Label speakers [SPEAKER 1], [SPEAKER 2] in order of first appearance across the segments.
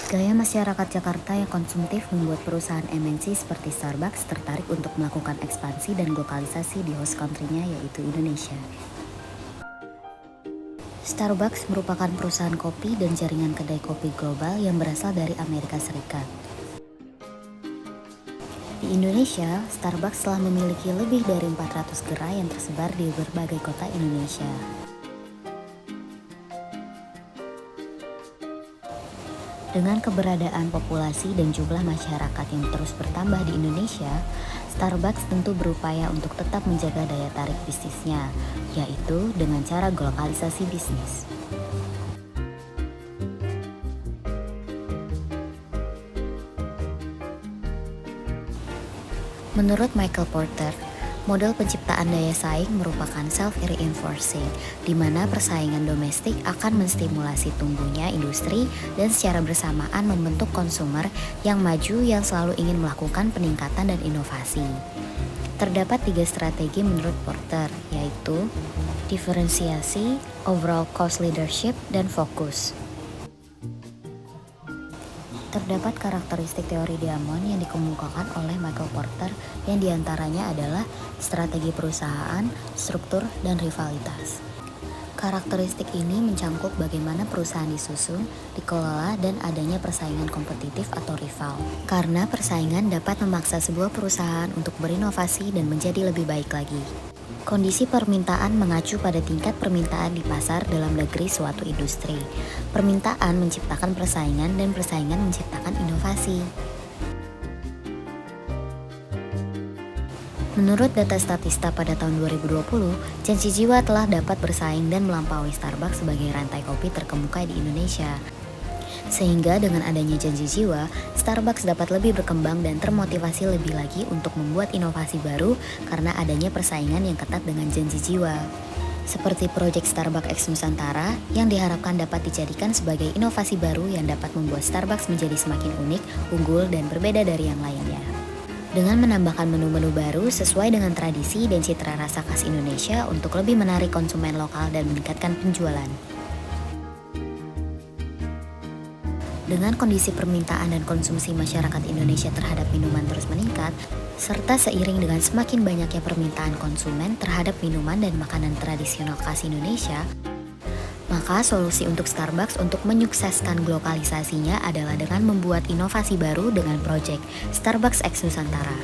[SPEAKER 1] Gaya masyarakat Jakarta yang konsumtif membuat perusahaan MNC seperti Starbucks tertarik untuk melakukan ekspansi dan globalisasi di host country-nya yaitu Indonesia. Starbucks merupakan perusahaan kopi dan jaringan kedai kopi global yang berasal dari Amerika Serikat. Di Indonesia, Starbucks telah memiliki lebih dari 400 gerai yang tersebar di berbagai kota Indonesia. Dengan keberadaan populasi dan jumlah masyarakat yang terus bertambah di Indonesia, Starbucks tentu berupaya untuk tetap menjaga daya tarik bisnisnya, yaitu dengan cara globalisasi bisnis. Menurut Michael Porter, model penciptaan daya saing merupakan self-reinforcing, di mana persaingan domestik akan menstimulasi tumbuhnya industri dan secara bersamaan membentuk konsumer yang maju yang selalu ingin melakukan peningkatan dan inovasi. Terdapat 3 strategi menurut Porter, yaitu diferensiasi, overall cost leadership, dan fokus. Terdapat karakteristik teori Diamond yang dikemukakan oleh Michael Porter yang diantaranya adalah strategi perusahaan, struktur, dan rivalitas. Karakteristik ini mencangkup bagaimana perusahaan disusun, dikelola, dan adanya persaingan kompetitif atau rival. Karena persaingan dapat memaksa sebuah perusahaan untuk berinovasi dan menjadi lebih baik lagi. Kondisi permintaan mengacu pada tingkat permintaan di pasar dalam negeri suatu industri. Permintaan menciptakan persaingan dan persaingan menciptakan inovasi. Menurut data Statista pada tahun 2020, Janji Jiwa telah dapat bersaing dan melampaui Starbucks sebagai rantai kopi terkemuka di Indonesia. Sehingga dengan adanya Janji Jiwa, Starbucks dapat lebih berkembang dan termotivasi lebih lagi untuk membuat inovasi baru karena adanya persaingan yang ketat dengan Janji Jiwa. Seperti proyek Starbucks X Nusantara yang diharapkan dapat dijadikan sebagai inovasi baru yang dapat membuat Starbucks menjadi semakin unik, unggul, dan berbeda dari yang lainnya. Dengan menambahkan menu-menu baru sesuai dengan tradisi dan citra rasa khas Indonesia untuk lebih menarik konsumen lokal dan meningkatkan penjualan. Dengan kondisi permintaan dan konsumsi masyarakat Indonesia terhadap minuman terus meningkat, serta seiring dengan semakin banyaknya permintaan konsumen terhadap minuman dan makanan tradisional khas Indonesia, maka solusi untuk Starbucks untuk menyukseskan globalisasinya adalah dengan membuat inovasi baru dengan proyek Starbucks X Nusantara.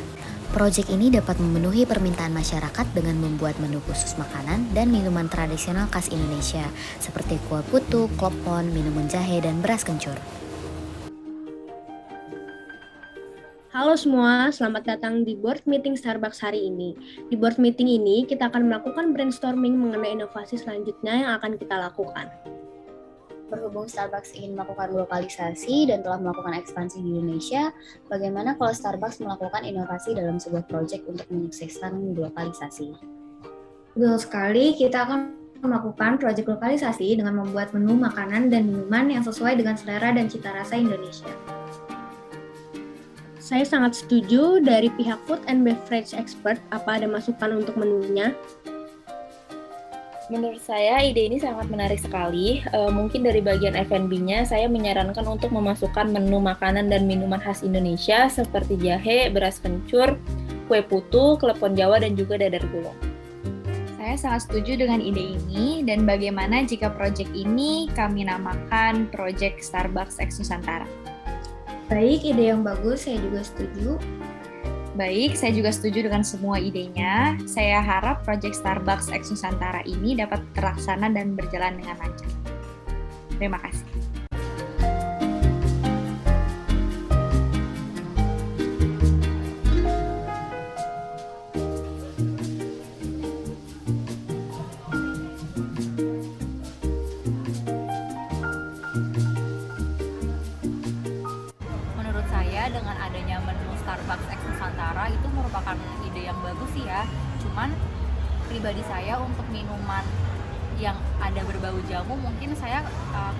[SPEAKER 1] Proyek ini dapat memenuhi permintaan masyarakat dengan membuat menu khusus makanan dan minuman tradisional khas Indonesia, seperti kue putu, klopon, minuman jahe, dan beras kencur.
[SPEAKER 2] Halo semua, selamat datang di board meeting Starbucks hari ini. Di board meeting ini, kita akan melakukan brainstorming mengenai inovasi selanjutnya yang akan kita lakukan.
[SPEAKER 1] Berhubung Starbucks ingin melakukan globalisasi dan telah melakukan ekspansi di Indonesia, bagaimana kalau Starbucks melakukan inovasi dalam sebuah proyek untuk menyukseskan globalisasi?
[SPEAKER 3] Betul sekali, kita akan melakukan proyek lokalisasi dengan membuat menu makanan dan minuman yang sesuai dengan selera dan cita rasa Indonesia.
[SPEAKER 2] Saya sangat setuju dari pihak food and beverage expert. Apa ada masukan untuk menunya?
[SPEAKER 4] Menurut saya ide ini sangat menarik sekali. Mungkin dari bagian F&B-nya saya menyarankan untuk memasukkan menu makanan dan minuman khas Indonesia seperti jahe, beras kencur, kue putu, klepon Jawa, dan juga dadar gulung.
[SPEAKER 5] Saya sangat setuju dengan ide ini dan bagaimana jika proyek ini kami namakan Proyek Starbucks X Nusantara.
[SPEAKER 3] Baik, ide yang bagus, saya juga setuju.
[SPEAKER 5] Baik, saya juga setuju dengan semua idenya. Saya harap proyek Starbucks X Nusantara ini dapat terlaksana dan berjalan dengan lancar. Terima kasih.
[SPEAKER 6] Menurut saya dengan adanya menu Starbucks X Nusantara itu merupakan ide yang bagus sih ya. Cuman pribadi saya untuk minuman yang ada berbau jamu mungkin saya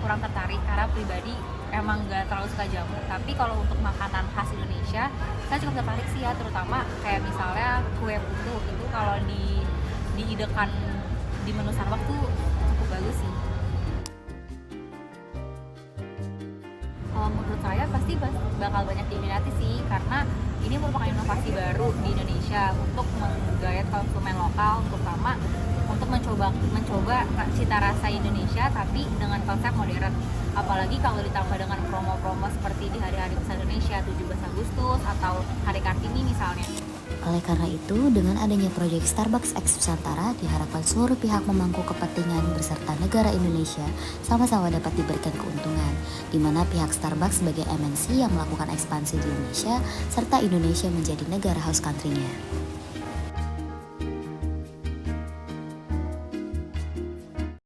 [SPEAKER 6] kurang tertarik karena pribadi emang nggak terlalu suka jamu. Tapi kalau untuk makanan khas Indonesia saya cukup tertarik sih ya, terutama kayak misalnya kue putu itu kalau diidekan di menu Starbucks tuh cukup bagus sih. menurut saya pasti bakal banyak diminati sih, karena ini merupakan inovasi baru di Indonesia untuk menggayat konsumen lokal, terutama untuk mencoba cita rasa Indonesia tapi dengan konsep modern. Apalagi kalau ditambah dengan promo-promo seperti di hari-hari besar Indonesia, 17 Agustus atau Hari Kartini misalnya.
[SPEAKER 1] Oleh karena itu, dengan adanya proyek Starbucks X Nusantara, diharapkan seluruh pihak memangku kepentingan beserta negara Indonesia sama-sama dapat diberikan keuntungan, di mana pihak Starbucks sebagai MNC yang melakukan ekspansi di Indonesia, serta Indonesia menjadi negara host country-nya.